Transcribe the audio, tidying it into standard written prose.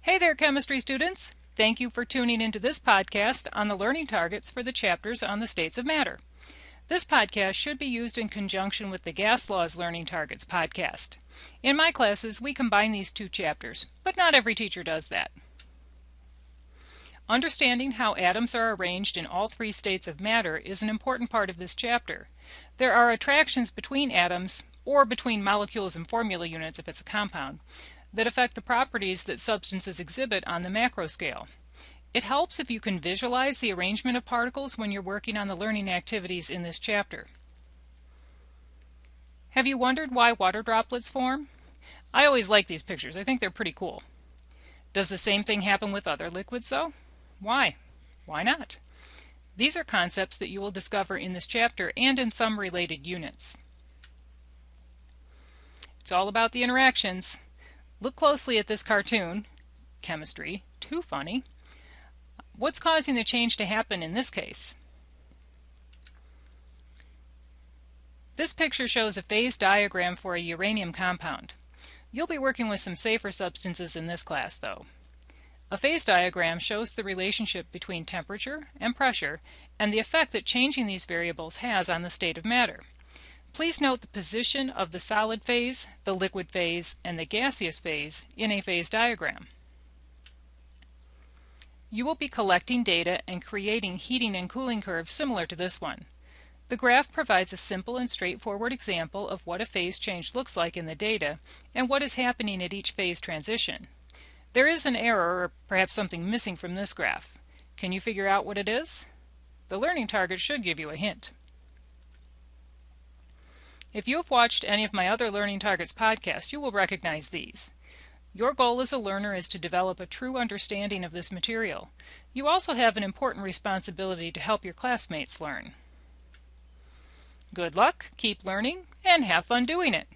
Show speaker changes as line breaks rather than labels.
Hey there, chemistry students! Thank you for tuning into this podcast on the learning targets for the chapters on the states of matter. This podcast should be used in conjunction with the Gas Laws Learning Targets podcast. In my classes, we combine these two chapters, but not every teacher does that. Understanding how atoms are arranged in all three states of matter is an important part of this chapter. There are attractions between atoms, or between molecules and formula units if it's a compound, that affect the properties that substances exhibit on the macro scale. It helps if you can visualize the arrangement of particles when you're working on the learning activities in this chapter. Have you wondered why water droplets form? I always like these pictures. I think they're pretty cool. Does the same thing happen with other liquids though? Why? Why not? These are concepts that you will discover in this chapter and in some related units. It's all about the interactions. Look closely at this cartoon. Chemistry. Too funny. What's causing the change to happen in this case? This picture shows a phase diagram for a uranium compound. You'll be working with some safer substances in this class, though. A phase diagram shows the relationship between temperature and pressure and the effect that changing these variables has on the state of matter. Please note the position of the solid phase, the liquid phase, and the gaseous phase in a phase diagram. You will be collecting data and creating heating and cooling curves similar to this one. The graph provides a simple and straightforward example of what a phase change looks like in the data and what is happening at each phase transition. There is an error or perhaps something missing from this graph. Can you figure out what it is? The learning target should give you a hint. If you have watched any of my other Learning Targets podcasts, you will recognize these. Your goal as a learner is to develop a true understanding of this material. You also have an important responsibility to help your classmates learn. Good luck, keep learning, and have fun doing it!